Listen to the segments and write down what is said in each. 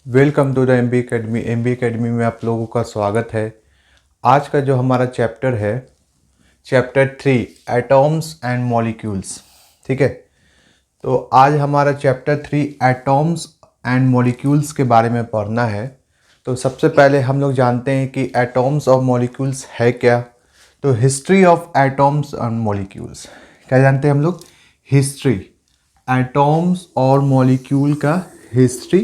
Welcome to the M B academy. M B academy में आप लोगों का स्वागत है। आज का जो हमारा चैप्टर है चैप्टर 3 एटॉम्स एंड मॉलिक्यूल्स। ठीक है, तो आज हमारा चैप्टर 3 एटॉम्स एंड मॉलिक्यूल्स के बारे में पढ़ना है। तो सबसे पहले हम लोग जानते हैं कि एटॉम्स और मॉलिक्यूल्स है क्या। तो history of atoms and molecules क्या जानते हैं हम लोग? हिस्ट्री, एटॉम्स और मॉलिक्यूल का हिस्ट्री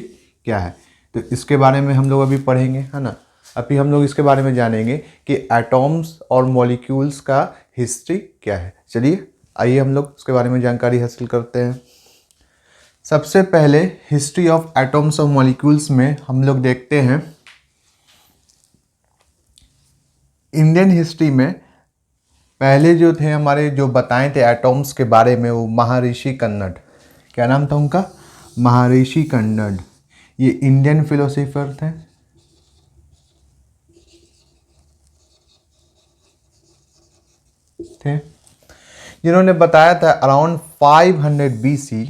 क्या है, तो इसके बारे में हम लोग अभी पढ़ेंगे, है ना। अभी हम लोग इसके बारे में जानेंगे कि एटॉम्स और मॉलिक्यूल्स का हिस्ट्री क्या है। चलिए आइए हम लोग उसके बारे में जानकारी हासिल करते हैं। सबसे पहले हिस्ट्री ऑफ एटॉम्स और मॉलिक्यूल्स में हम लोग देखते हैं इंडियन हिस्ट्री में पहले जो थे हमारे, जो बताए थे एटॉम्स के बारे में, वो महर्षि कन्नड़। क्या नाम था उनका? महर्षि कन्नड़। ये इंडियन फिलोसोफर थे जिन्होंने बताया था अराउंड 500 BC।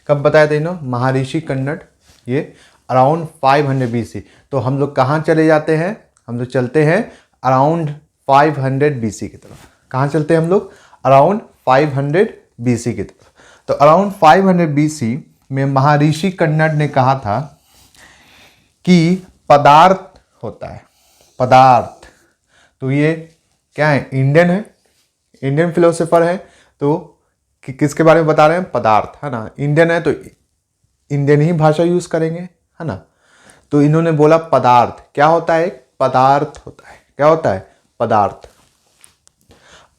कब बताया था इन्होंने? महर्षि कन्नड़, ये अराउंड 500 BC। तो हम लोग कहाँ चले जाते हैं? हम लोग चलते हैं अराउंड 500 BC की तरफ। कहाँ चलते हैं हम लोग? अराउंड 500 BC की तरफ। तो अराउंड 500 BC में महर्षि कन्नड़ ने कहा था कि पदार्थ होता है, पदार्थ। तो ये क्या है? इंडियन है, इंडियन फिलोसोफर है। तो किसके बारे में बता रहे हैं? पदार्थ, है ना। इंडियन है तो इंडियन ही भाषा यूज करेंगे, है ना। तो इन्होंने बोला पदार्थ क्या होता है? एक पदार्थ होता है। क्या होता है? पदार्थ।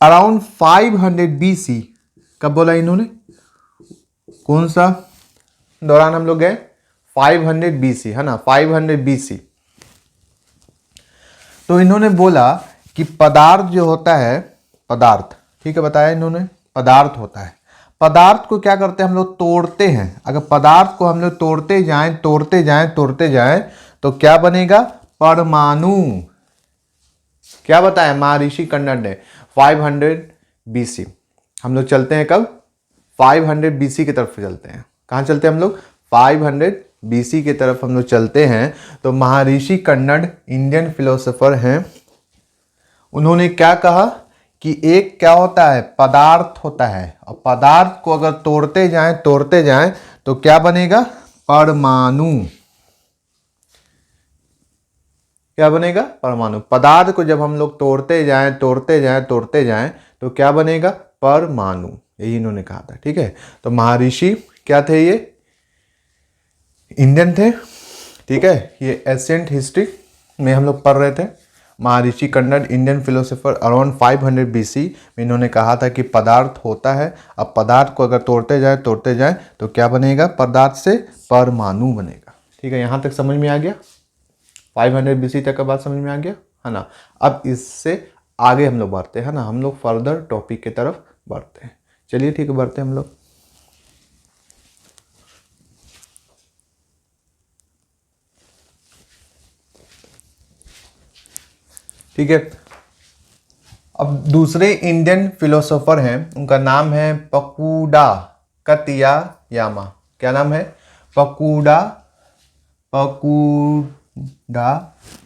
अराउंड 500 BC कब बोला इन्होंने? कौन सा दौरान हम लोग गए? 500 BC, है ना, 500 BC। तो इन्होंने बोला कि पदार्थ जो होता है, पदार्थ, ठीक है, बताया इन्होंने, पदार्थ होता है। पदार्थ को क्या करते हैं हम लोग? तोड़ते हैं। अगर पदार्थ को हम लोग तोड़ते जाएं तोड़ते जाएं तोड़ते जाएं तो क्या बनेगा? परमाणु। क्या बताया महर्षि कन्नड़ ने? 500 BC। हम लोग चलते हैं कब? 500 BC की तरफ चलते हैं। कहाँ चलते हैं हम लोग? 500 BC की तरफ हम लोग चलते हैं। तो महर्षि कन्नड़ इंडियन फिलोसोफर हैं। उन्होंने क्या कहा कि एक क्या होता है? पदार्थ होता है, और पदार्थ को अगर तोड़ते जाएं तो क्या बनेगा? परमाणु। क्या बनेगा? परमाणु। पदार्थ को जब हम लोग तोड़ते जाएं तो क्या बनेगा? परमाणु। यही इन्होंने कहा था। ठीक है, तो महर्षि क्या थे? ये इंडियन थे। ठीक है, ये एशियंट हिस्ट्री में हम लोग पढ़ रहे थे। महर्षि Kannada Indian philosopher around 500 BC में इन्होंने कहा था कि पदार्थ होता है, अब पदार्थ को अगर तोड़ते जाएं तो क्या बनेगा? पदार्थ से परमाणु बनेगा। ठीक है, यहाँ तक समझ में आ गया? 500 BC तक का बात समझ में आ गया, है ना। अब इससे आगे हम लोग बढ़ते हैं ना, हम लोग फर्दर टॉपिक की तरफ बढ़ते हैं। चलिए ठीक है, बढ़ते हैं हम लोग। ठीक है, अब दूसरे इंडियन फिलोसोफर हैं, उनका नाम है पकुडा कतियायामा। क्या नाम है? Pakudha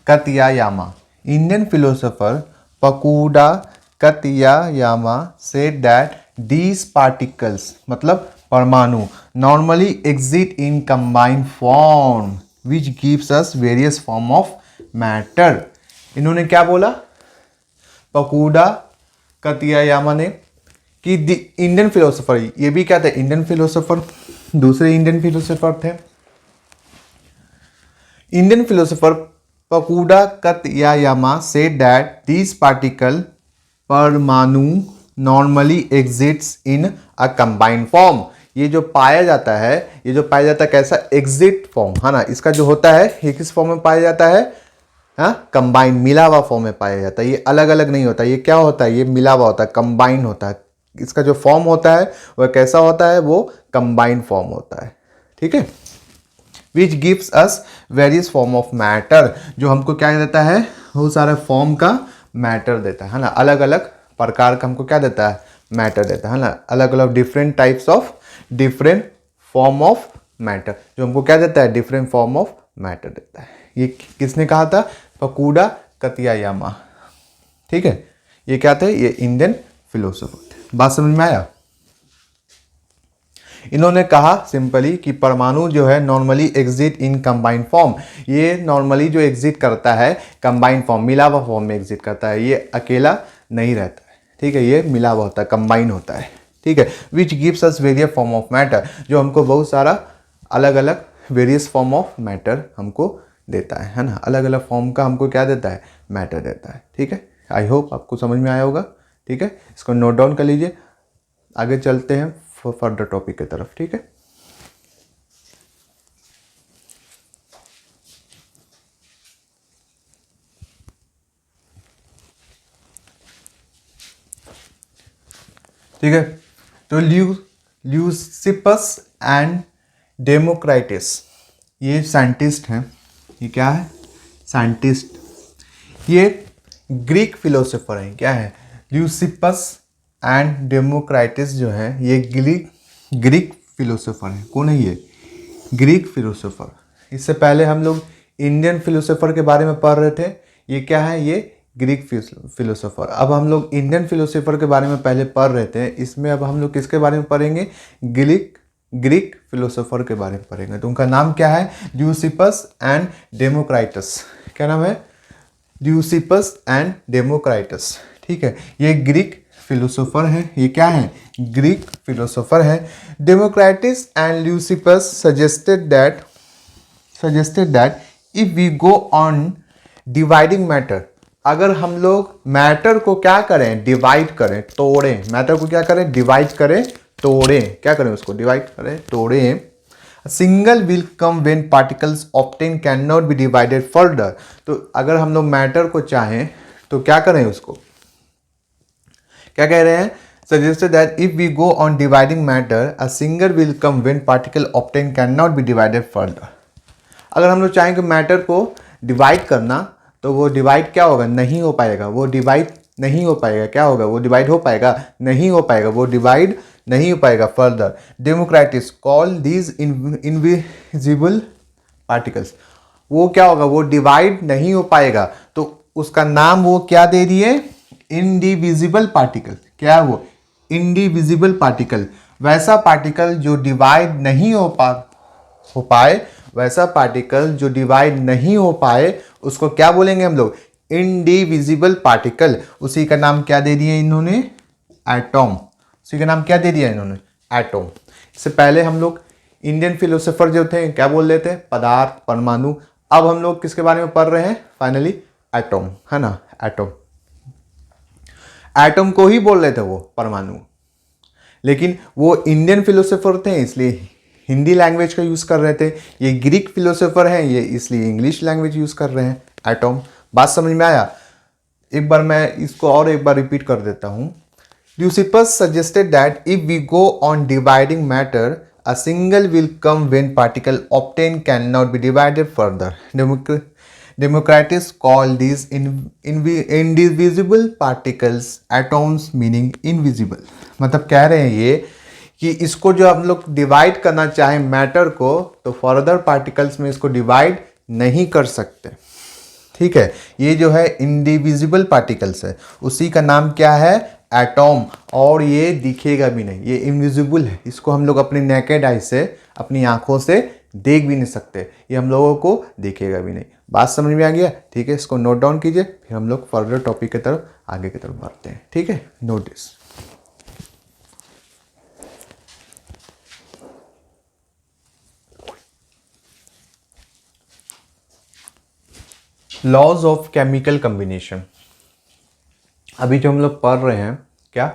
Katyayana. Indian philosopher Pakudha Katyayana said that these particles, मतलब परमाणु, normally exit in combined form which gives us various form of matter. इन्होंने क्या बोला? पकुडा कतियायामा ने कि इंडियन फिलोसोफर, ये भी क्या थे? इंडियन फिलोसोफर, दूसरे इंडियन फिलोसोफर थे। Indian philosopher Pakudha Katyayana said that this particle परमाणु normally exits in a combined form. ये जो पाया जाता है कैसा? एग्जिट फॉर्म, है ना। इसका जो होता है ये किस फॉर्म में पाया जाता है? हाँ, कंबाइन, मिला हुआ फॉर्म में पाया जाता है। ये अलग अलग नहीं होता। ये क्या होता है? ये मिला हुआ होता है, कंबाइन होता है। इसका जो फॉर्म होता है वह कैसा होता है? वो कंबाइंड फॉर्म होता है। ठीक है, विच gives us various form of matter, जो हमको क्या देता है? बहुत सारे फॉर्म का मैटर देता है ना। अलग अलग प्रकार का हमको क्या देता है? मैटर देता है ना। अलग अलग different types of different form of matter, जो हमको क्या देता है, डिफरेंट फॉर्म ऑफ मैटर देता है। ये किसने कहा था, फकूडा कतियायामा, ठीक है। ये क्या थे, ये इंडियन फिलोसोफर थे। बात समझ में आया। इन्होंने कहा सिंपली कि परमाणु जो है normally exit in combined form, ये नॉर्मली जो एग्जिट करता है कंबाइंड फॉर्म, मिला हुआ फॉर्म में एग्जिट करता है, ये अकेला नहीं रहता है, ठीक है, ये मिला हुआ होता है, कंबाइन होता है, ठीक है। विच gives us various form of matter, जो हमको बहुत सारा अलग अलग वेरियस फॉर्म ऑफ मैटर हमको देता है ना, अलग अलग फॉर्म का हमको क्या देता है, मैटर देता है, ठीक है। आई होप आपको समझ में आया होगा, ठीक है। इसको नोट डाउन कर लीजिए, आगे चलते हैं फर्दर टॉपिक की तरफ, ठीक है। ठीक है, तो ल्यूसिपस एंड डेमोक्राइटिस, ये साइंटिस्ट हैं, ये क्या है, साइंटिस्ट, ये ग्रीक फिलोसोफर हैं, क्या है, ल्यूसिपस एंड डेमोक्राइटिस जो है ये ग्रीक फिलोसोफर है। कौन है ये, ग्रीक फिलोसोफर। इससे पहले हम लोग इंडियन फिलोसोफर के बारे में पढ़ रहे थे, ये क्या है, ये ग्रीक फिलोसोफर। अब हम लोग इंडियन फिलोसोफर के बारे में पहले पढ़ रहे थे, इसमें अब हम लोग किसके बारे में पढ़ेंगे, ग्रीक फिलोसोफर के बारे में पढ़ेंगे। तो उनका नाम क्या है, ल्यूसिपस एंड डेमोक्राइटस। क्या नाम है, ल्यूसिपस एंड डेमोक्राइटस, ठीक है। ये ग्रीक फिलोसोफर है, ये क्या है, ग्रीक फिलोसोफर है। Democritus and Leucippus suggested that if we go on dividing matter, अगर हम लोग मैटर को क्या करें, डिवाइड करें, तोड़ें, मैटर को क्या करें, डिवाइड करें, तोड़ें, क्या करें उसको, डिवाइड करें, तोड़ें, single will come when particles obtain can not be divided further. तो अगर हम लोग मैटर को चाहें तो क्या करें उसको, क्या कह रहे हैं, suggested that if we go on dividing matter a single will come when particle obtained cannot be divided further। अगर हम लोग चाहें कि मैटर को डिवाइड करना तो वो डिवाइड क्या होगा, नहीं हो पाएगा, वो डिवाइड नहीं हो पाएगा, क्या होगा, वो डिवाइड हो पाएगा, नहीं हो पाएगा, वो डिवाइड नहीं हो पाएगा further. Democracies call these invisible particles, वो क्या होगा, वो डिवाइड नहीं हो पाएगा, तो उसका नाम वो क्या दे रही है, इंडिविजिबल पार्टिकल। क्या है वो, इंडिविजिबल पार्टिकल, वैसा पार्टिकल जो डिवाइड नहीं हो पाए, वैसा पार्टिकल जो डिवाइड नहीं हो पाए उसको क्या बोलेंगे हम लोग, इंडिविजिबल पार्टिकल। उसी का नाम क्या दे दिया इन्होंने, एटॉम। उसी का नाम क्या दे दिया इन्होंने, एटॉम। इससे पहले हम लोग इंडियन फिलोसोफर जो थे क्या बोल रहे थे, पदार्थ, परमाणु। अब हम लोग किसके बारे में पढ़ रहे हैं, फाइनली एटॉम, है ना, एटॉम। एटम को ही बोल रहे थे वो परमाणु, लेकिन वो इंडियन फिलोसोफर थे इसलिए हिंदी लैंग्वेज का यूज़ कर रहे थे। ये ग्रीक फिलोसोफर हैं, ये इसलिए इंग्लिश लैंग्वेज यूज़ कर रहे हैं, एटॉम। बात समझ में आया। एक बार मैं इसको और एक बार रिपीट कर देता हूँ। Leucippus suggested that if we go on dividing matter a single will come when particle obtained cannot be divided further. Democritus called these indivisible particles atoms, meaning invisible। मतलब कह रहे हैं ये कि इसको जो हम लोग डिवाइड करना चाहें मैटर को, तो फर्दर पार्टिकल्स में इसको डिवाइड नहीं कर सकते, ठीक है। ये जो है इंडिविजिबल पार्टिकल्स है, उसी का नाम क्या है, एटॉम। और ये दिखेगा भी नहीं, ये इनविजिबल है, इसको हम लोग अपने नेकेड आई से, अपनी आंखों से देख भी नहीं सकते, ये हम लोगों को दिखेगा भी नहीं। बात समझ में आ गया, ठीक है। इसको नोट डाउन कीजिए, फिर हम लोग फर्दर टॉपिक की तरफ आगे की तरफ बढ़ते हैं, ठीक है। Notice laws of chemical combination. अभी जो हम लोग पढ़ रहे हैं क्या,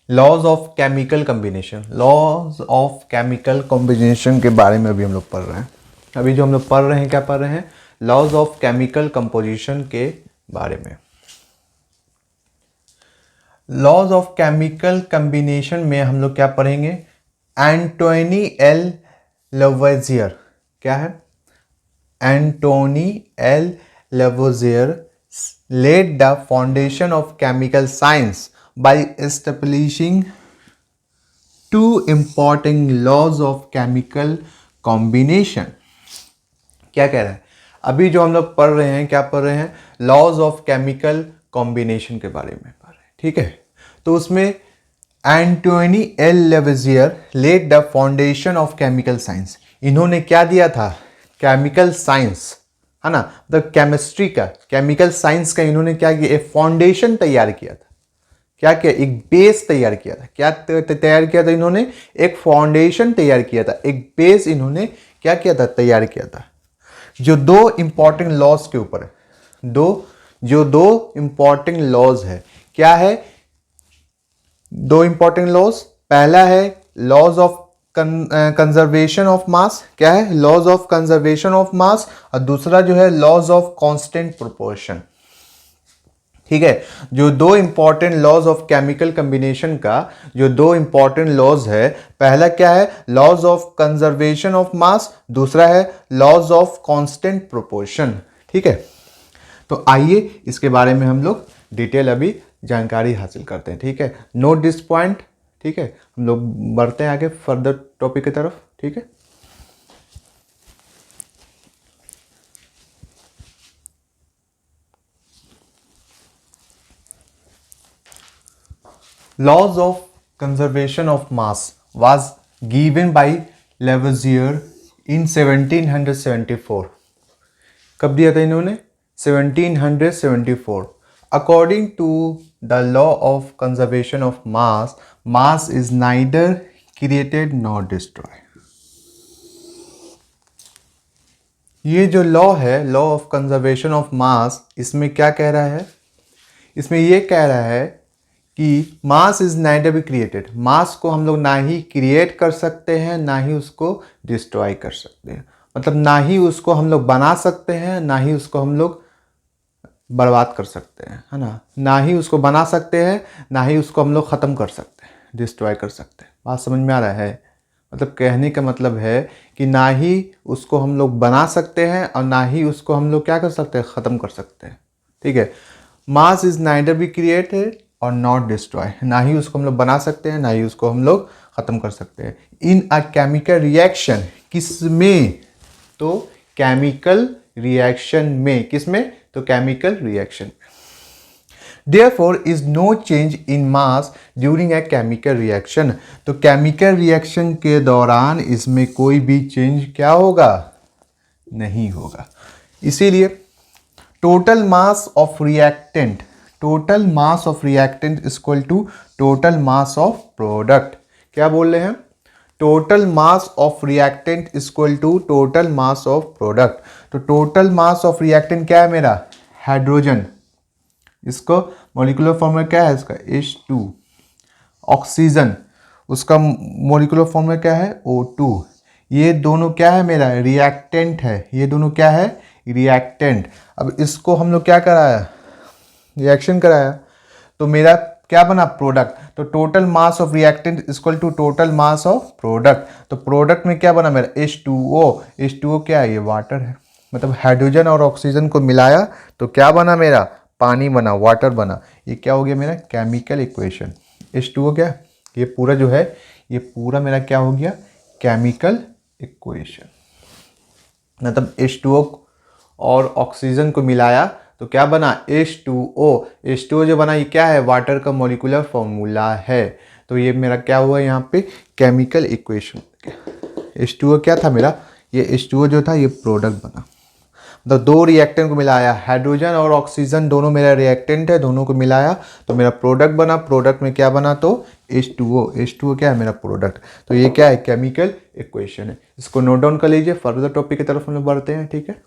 laws of chemical combination, laws of chemical combination के बारे में अभी हम लोग पढ़ रहे हैं। अभी जो हम लोग पढ़ रहे हैं, क्या पढ़ रहे हैं, लॉज ऑफ केमिकल कंपोजिशन के बारे में। लॉज ऑफ केमिकल कॉम्बिनेशन में हम लोग क्या पढ़ेंगे, एंटोनी एल लवोजियर। क्या है, Antoine L Lavoisier laid the foundation of chemical science by establishing two important laws of chemical combination. क्या कह रहा है, अभी जो हम लोग पढ़ रहे हैं, क्या पढ़ रहे हैं, लॉज ऑफ केमिकल कॉम्बिनेशन के बारे में पढ़ रहे हैं, ठीक है। तो उसमें Antoine L Lavoisier laid the foundation of chemical science, इन्होंने क्या दिया था, केमिकल साइंस, है ना, मतलब केमिस्ट्री का, केमिकल साइंस का इन्होंने क्या किया, एक फाउंडेशन तैयार किया था। क्या किया, एक बेस तैयार किया था। क्या तैयार किया था इन्होंने, एक फाउंडेशन तैयार किया था, एक बेस इन्होंने क्या किया था, तैयार किया था, जो दो इंपॉर्टेंट लॉज के ऊपर है। दो इंपॉर्टेंट लॉज है, क्या है, दो इंपॉर्टेंट लॉज, पहला है laws of conservation of mass, क्या है, laws of conservation of mass, और दूसरा जो है लॉज ऑफ कांस्टेंट प्रोपोर्शन, ठीक है। जो दो important laws of chemical combination का, जो दो इंपॉर्टेंट लॉज है, पहला क्या है, laws of conservation of mass, दूसरा है लॉज ऑफ कांस्टेंट प्रोपोर्शन, ठीक है। तो आइए इसके बारे में हम लोग डिटेल अभी जानकारी हासिल करते हैं, ठीक है। नोट दिस पॉइंट, ठीक है। हम लोग बढ़ते हैं आगे फर्दर टॉपिक की तरफ, ठीक है। Laws of conservation of mass was given by Lavoisier in 1774. कब दिया था इन्होंने, 1774। According to the law of conservation of mass, mass is neither created nor destroyed. ये जो लॉ है, लॉ ऑफ कंजर्वेशन ऑफ मास, इसमें क्या कह रहा है, इसमें ये कह रहा है कि mass is neither be created, mass को हम लोग ना ही क्रिएट कर सकते हैं, ना ही उसको डिस्ट्रॉय कर सकते हैं। मतलब ना ही उसको हम लोग बना सकते हैं, ना ही उसको हम लोग बर्बाद कर सकते हैं, है ना, ना ही उसको बना सकते हैं, ना ही उसको हम लोग ख़त्म कर सकते हैं, डिस्ट्रॉय कर सकते हैं। बात समझ में आ रहा है, मतलब कहने का मतलब है कि ना ही उसको हम लोग बना सकते हैं और ना ही उसको हम लोग क्या कर सकते हैं, ख़त्म कर सकते हैं, ठीक है। मास इज नाइदर बी क्रिएटेड और नॉट डिस्ट्रॉय, ना ही उसको हम लोग बना सकते हैं, ना ही उसको हम लोग ख़त्म कर सकते हैं। इन अ केमिकल रिएक्शन, किसमें, तो केमिकल रिएक्शन में, किसमें, तो chemical reaction. Therefore is no change in mass during a chemical reaction, तो केमिकल रिएक्शन के दौरान इसमें कोई भी चेंज क्या होगा, नहीं होगा। इसीलिए total mass of reactant, total mass of reactant is equal to total mass of product. क्या बोल रहे हैं, total mass of reactant is equal to total mass of product. तो टोटल मास ऑफ रिएक्टेंट क्या है मेरा, हाइड्रोजन, इसको molecular formula क्या है इसका, H2। ऑक्सीजन, उसका मॉलिक्यूलर फॉर्मूला क्या है, O2। ये दोनों क्या है मेरा, रिएक्टेंट है, ये दोनों क्या है, रिएक्टेंट। अब इसको हम लोग क्या कराया, रिएक्शन कराया, तो मेरा क्या बना, प्रोडक्ट। तो total mass of reactant equal to total mass of product. तो प्रोडक्ट में क्या बना मेरा, H2O। H2O क्या है, ये वाटर है, मतलब हाइड्रोजन और ऑक्सीजन को मिलाया तो क्या बना मेरा, पानी बना, वाटर बना। ये क्या हो गया मेरा, केमिकल इक्वेशन। H2O क्या, ये पूरा जो है, ये पूरा मेरा क्या हो गया, केमिकल इक्वेशन। मतलब H2O और ऑक्सीजन को मिलाया तो क्या बना, H2O। H2O जो बना ये क्या है, वाटर का मॉलिक्यूलर फॉर्मूला है। तो ये मेरा क्या हुआ यहाँ पे, केमिकल इक्वेशन। H2O क्या था मेरा, ये H2O जो था ये प्रोडक्ट बना। मतलब दो रिएक्टेंट को मिलाया, हाइड्रोजन और ऑक्सीजन दोनों मेरा रिएक्टेंट है, दोनों को मिलाया तो मेरा प्रोडक्ट बना। प्रोडक्ट में क्या बना, तो H2O। H2O क्या है मेरा प्रोडक्ट। तो ये क्या है, केमिकल इक्वेशन है। इसको नोट डाउन कर लीजिए, फर्दर टॉपिक की तरफ हम लोग बढ़ते हैं, ठीक है।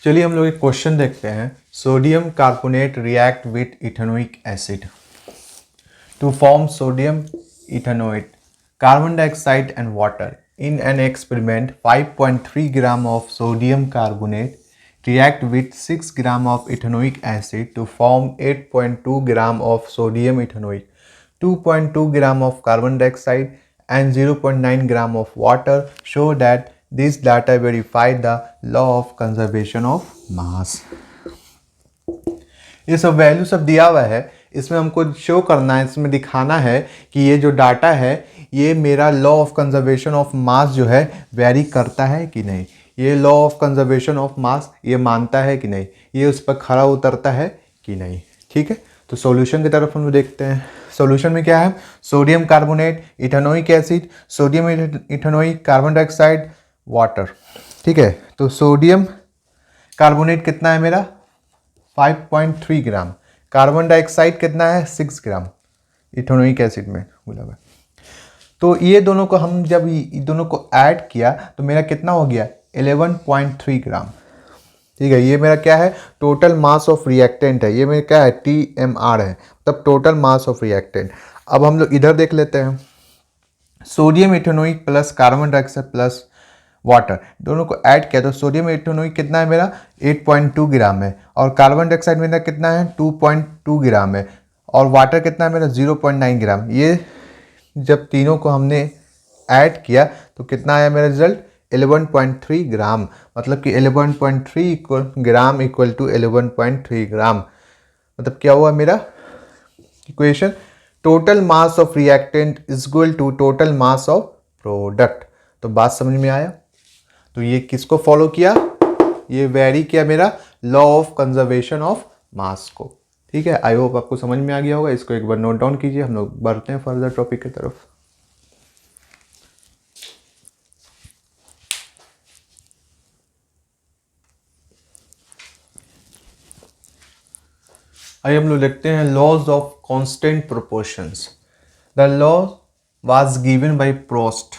चलिए हम लोग एक क्वेश्चन देखते हैं। Sodium carbonate react with ethanoic acid to form sodium ethanoate, carbon dioxide and water. In an experiment, 5.3 gram of sodium carbonate react with 6 gram of ethanoic acid to form 8.2 gram of sodium ethanoate, 2.2 gram of carbon dioxide and 0.9 gram of water. Show that these data verify the law of conservation of mass. ये सब value सब दिया हुआ है, इसमें हमको show करना है, इसमें दिखाना है कि ये जो डाटा है ये मेरा लॉ ऑफ कंजर्वेशन ऑफ मास जो है वेरी करता है कि नहीं, ये लॉ ऑफ कंजर्वेशन ऑफ मास ये मानता है कि नहीं, ये उस पर खरा उतरता है कि नहीं। ठीक है, तो सॉल्यूशन की तरफ हम देखते हैं। सॉल्यूशन में क्या है, sodium carbonate, ethanoic acid, sodium ethanoic, carbon dioxide, water. ठीक है, तो सोडियम कार्बोनेट कितना है मेरा 5.3 ग्राम, कार्बन डाइऑक्साइड कितना है 6 ग्राम इथेनोइक एसिड में बोला हुआ। तो ये दोनों को हम जब ये दोनों को ऐड किया तो मेरा कितना हो गया 11.3 ग्राम। ठीक है, ये मेरा क्या है टोटल मास ऑफ रिएक्टेंट है, ये मेरा क्या है TMR है, तब टोटल मास ऑफ रिएक्टेंट। अब हम लोग इधर देख लेते हैं, sodium ethanoic plus carbon dioxide plus water दोनों को ऐड किया तो सोडियम इथेनोइक कितना है मेरा 8.2 ग्राम है, और कार्बन डाइऑक्साइड मेरा कितना है 2.2 ग्राम है, और वाटर कितना है मेरा 0.9 ग्राम। ये जब तीनों को हमने ऐड किया तो कितना आया मेरा रिजल्ट 11.3 ग्राम, मतलब कि 11.3 ग्राम इक्वल टू 11.3 ग्राम। मतलब क्या हुआ मेरा equation, total mass of reactant is equal to total mass of product. तो बात समझ में आया। तो ये किसको फॉलो किया, ये वेरी किया मेरा लॉ ऑफ कंजर्वेशन ऑफ मास को। ठीक है, आई होप आपको समझ में आ गया होगा, इसको एक बार नोट डाउन कीजिए, हम लोग बढ़ते हैं फर्दर टॉपिक की तरफ। आइए हम लोग देखते हैं laws of constant proportions. The law was given by Proust,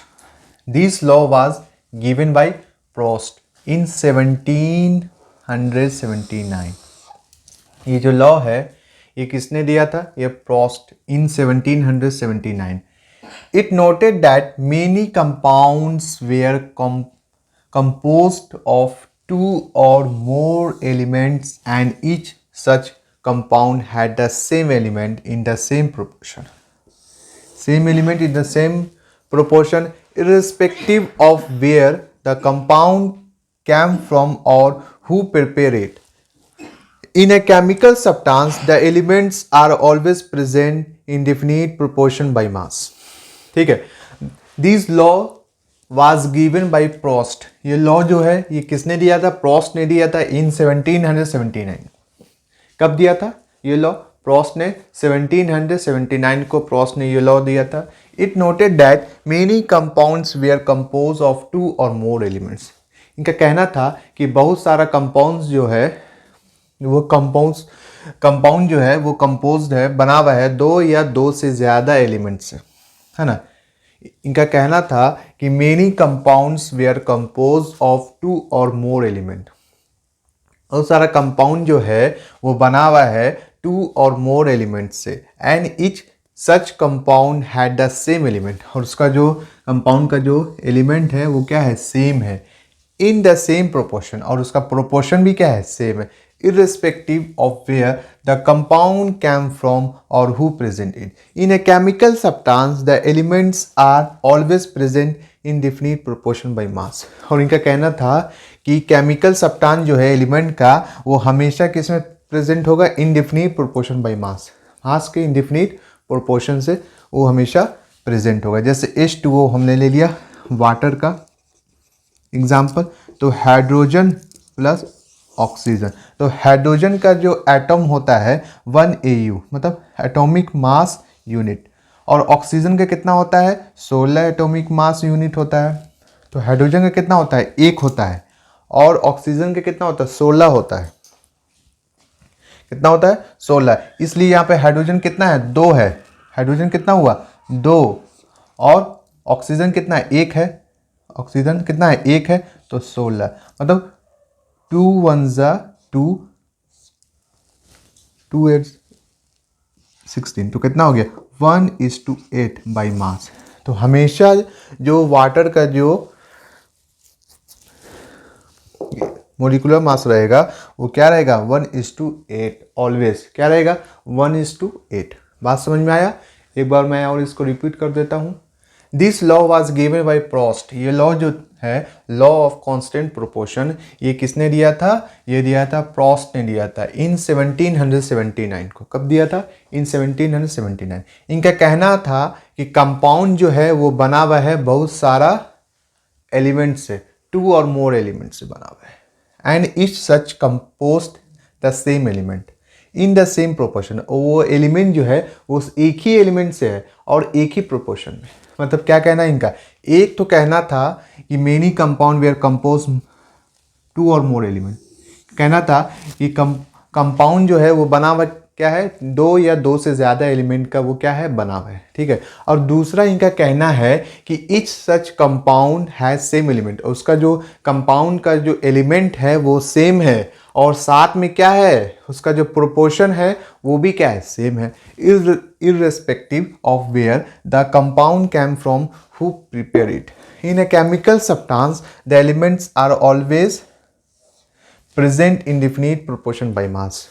this law was given by Proust in 1779। ये जो लॉ है ये किसने दिया था, ये Proust in 1779। It noted that many compounds were composed of two or more elements and each such compound had the same element in the same proportion. Same element in the same proportion irrespective of where the compound came from or who prepared it. In a chemical substance, the elements are always present in definite proportion by mass. ठीक है, This law was given by Prost. ये law जो है ये किसने दिया था, प्रोस्ट ने दिया था इन 1779। कब दिया था ये लॉ, प्रोस्ट ने 1779 को प्रोस्ट ने ये लॉ दिया था। It noted that many compounds were compose of two or more elements. इनका कहना था कि बहुत सारा कंपाउंड्स जो है वो कंपाउंड जो है वो कंपोज्ड है, बना हुआ है दो या दो से ज़्यादा एलिमेंट से, है ना। इनका कहना था कि many compounds were compose of two or more element. बहुत सारा कंपाउंड जो है वो बना हुआ है टू और मोर एलिमेंट से, and each such compound had the same element, और उसका जो कंपाउंड का जो एलिमेंट है वो क्या है, सेम है, इन द सेम प्रोपोर्शन, और उसका प्रोपोर्शन भी क्या है, सेम है, irrespective of where the compound came from or who present it. In a chemical substance, the elements are always present in definite proportion by mass. और इनका कहना था कि केमिकल सब्सटेंस जो है एलिमेंट का वो हमेशा किस में प्रेजेंट होगा, इनडिफिनिट प्रोपोर्शन बाय मास, मास के इनडिफिनिट प्रोपोर्शन से वो हमेशा प्रेजेंट होगा। जैसे H2O हमने ले लिया वाटर का एग्जाम्पल, तो हाइड्रोजन प्लस ऑक्सीजन, तो हाइड्रोजन का जो एटम होता है 1 AU मतलब एटॉमिक मास यूनिट, और ऑक्सीजन का कितना होता है 16 एटॉमिक मास यूनिट होता है। तो हाइड्रोजन का कितना होता है 1 होता है, और ऑक्सीजन का कितना होता है 16 होता है। कितना होता है 16, इसलिए यहाँ पे हाइड्रोजन कितना है 2 है, हाइड्रोजन कितना हुआ 2, और ऑक्सीजन कितना है 1 है, ऑक्सीजन कितना है 1 है, तो 16 मतलब 2 1 2, 2 8 16, तो कितना हो गया 1:8 बाई मास। तो हमेशा जो वाटर का जो मोलिकुलर मास रहेगा वो क्या रहेगा 1:8, ऑलवेज क्या रहेगा 1:8। बात समझ में आया, एक बार मैं और इसको रिपीट कर देता हूँ। This law was given by Proust. ये लॉ जो है लॉ ऑफ कांस्टेंट प्रोपोर्शन, ये किसने दिया था? ये दिया था प्रोस्ट ने दिया था इन 1779 को। कब दिया था? इन 1779। इनका कहना था कि कंपाउंड जो है वो बना हुआ है बहुत सारा एलिमेंट से, 2 और मोर एलिमेंट से बना हुआ है। And each such compost the same element in the same proportion. वो एलिमेंट जो है वो एक ही एलिमेंट से है और एक ही प्रोपोर्शन में। मतलब क्या कहना है इनका? एक तो कहना था कि मेनी कंपाउंड वेयर कंपोज 2 और मोर एलिमेंट। कहना था कि कंपाउंड जो है वो बना हुआ क्या है? 2 या 2 से ज़्यादा एलिमेंट का वो क्या है? बना हुआ है। ठीक है। और दूसरा इनका कहना है कि etch such compound has same element. उसका जो कंपाउंड का जो एलिमेंट है वो सेम है और साथ में क्या है? उसका जो प्रोपोर्शन है वो भी क्या है? सेम है। irrespective of where the compound came from, who prepare it. In a chemical substance, the elements are always present in definite proportion by mass.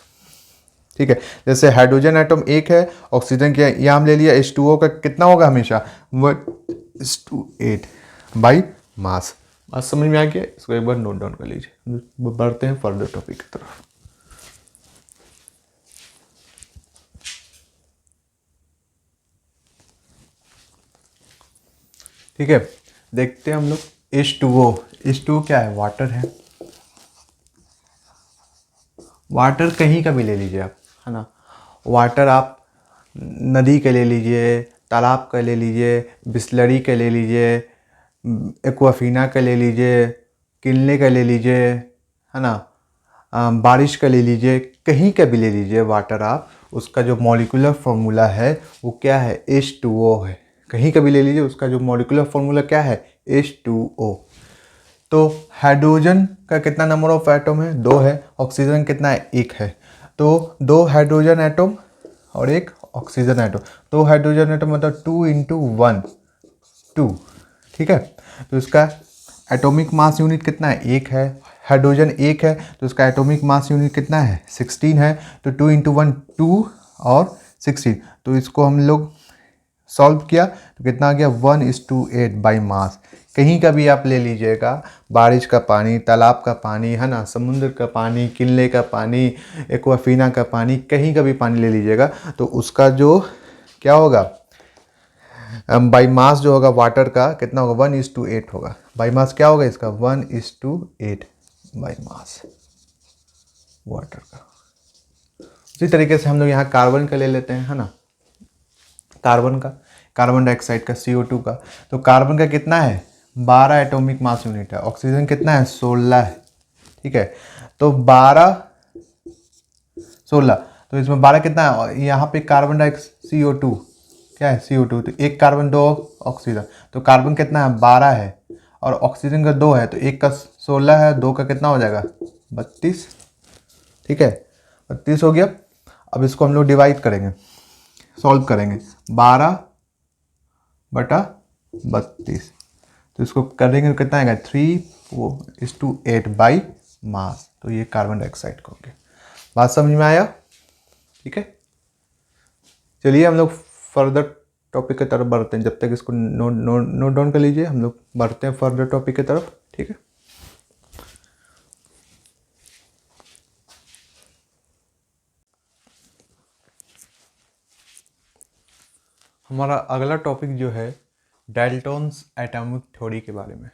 ठीक है। जैसे हाइड्रोजन एटम एक है, ऑक्सीजन के यहाँ हम ले लिया H2O का कितना होगा? हमेशा 1:8 बाई मास। बात समझ में आ गया? इसको एक बार नोट डाउन कर लीजिए। बढ़ते हैं फर्दर टॉपिक की तरफ। ठीक है, देखते हैं हम लोग H2O। H2O क्या है? वाटर है। वाटर कहीं का भी ले लीजिए आप, है ना। वाटर आप नदी का ले लीजिए, तालाब का ले लीजिए, बिस्लरी का ले लीजिए, एक्वाफीना का ले लीजिए, किनले का ले लीजिए, है ना, बारिश का ले लीजिए, कहीं का भी ले लीजिए वाटर आप, उसका जो मॉलिक्यूलर फार्मूला है वो क्या है? H2O है। कहीं का भी ले लीजिए, उसका जो मॉलिक्यूलर फार्मूला क्या है? H2O। तो हाइड्रोजन का कितना नंबर ऑफ एटम है? 2 है। ऑक्सीजन कितना है? 1 है। तो 2 हाइड्रोजन एटम और 1 ऑक्सीजन एटम। 2 हाइड्रोजन एटम मतलब 2 × 1 2। ठीक है। तो इसका एटॉमिक मास यूनिट कितना है? 1 है। हाइड्रोजन 1 है तो इसका एटॉमिक मास यूनिट कितना है? 16 है। तो 2 × 1 2 और 16। तो इसको हम लोग सॉल्व किया तो कितना आ गया? 1:8 बाई मास। कहीं का भी आप ले लीजिएगा, बारिश का पानी, तालाब का पानी, है ना, समुद्र का पानी, किले का पानी, एक्वाफीना का पानी, कहीं का भी पानी ले लीजिएगा तो उसका जो क्या होगा? बाई मास जो होगा वाटर का कितना होगा? 1:8 होगा। बाई मास क्या होगा इसका? 1:8 बाई मास वाटर का। उसी तरीके से हम लोग यहाँ कार्बन का ले लेते हैं, है ना। कार्बन का, कार्बन डाइऑक्साइड का, CO2 का। तो कार्बन का कितना है? 12 एटॉमिक मास यूनिट है। ऑक्सीजन कितना है? 16 है। ठीक है। तो 12 16, तो इसमें 12 कितना है? यहाँ पे कार्बन डाइऑक्साइड CO2 क्या है? CO2। तो एक कार्बन 2 ऑक्सीजन, तो कार्बन कितना है? 12 है और ऑक्सीजन का 2 है, तो एक का 16 है, 2 का कितना हो जाएगा? 32। ठीक है, 32 हो गया। अब इसको हम लोग डिवाइड करेंगे, सॉल्व करेंगे। 12/32, तो इसको करेंगे तो कितना आएगा? 3:8 बाई मास। तो ये कार्बन डाइऑक्साइड का हो गया। बात समझ में आया? ठीक है, चलिए हम लोग फर्दर टॉपिक की तरफ बढ़ते हैं। जब तक इसको नोट डाउन कर लीजिए, हम लोग बढ़ते हैं फर्दर टॉपिक की तरफ। ठीक है, हमारा अगला टॉपिक जो है डाल्टन्स एटॉमिक थ्योरी के बारे में।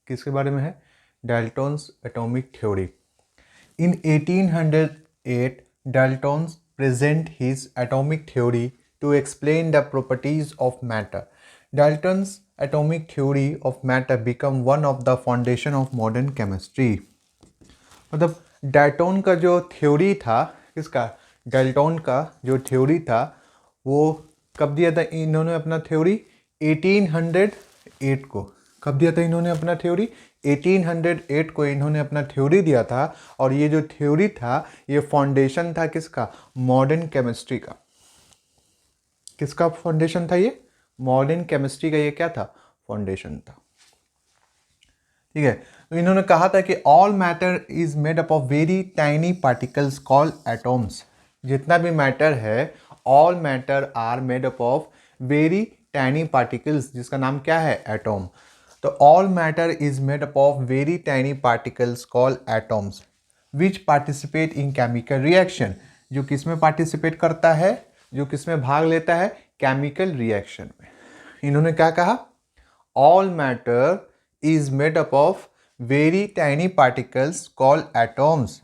किसके बारे में है? Dalton's atomic theory. In 1808, Dalton presented his atomic theory to explain the properties of matter. Dalton's atomic theory of matter became one of the foundation of modern chemistry. मतलब Dalton का जो थ्योरी था, किसका? डाल्टन का जो theory था वो कब दिया था इन्होंने अपना थ्योरी? 1808 को। कब दिया था इन्होंने अपना थ्योरी? 1808 को इन्होंने अपना थ्योरी दिया था। और ये जो थ्योरी था ये फाउंडेशन था किसका? मॉडर्न केमिस्ट्री का। किसका फाउंडेशन था ये? मॉडर्न केमिस्ट्री का ये क्या था? फाउंडेशन था। ठीक है, तो इन्होंने कहा था कि all matter is made up of very tiny particles called atoms. जितना भी मैटर है, all matter are made up of very tiny particles, जिसका नाम क्या है, एटॉम। तो all matter is made up of very tiny particles called atoms which participate in chemical reaction. जो किस में पार्टिसिपेट करता है, जो किस में भाग लेता है, केमिकल रिएक्शन में। इन्होंने क्या कहा, all matter is made up of very tiny particles called atoms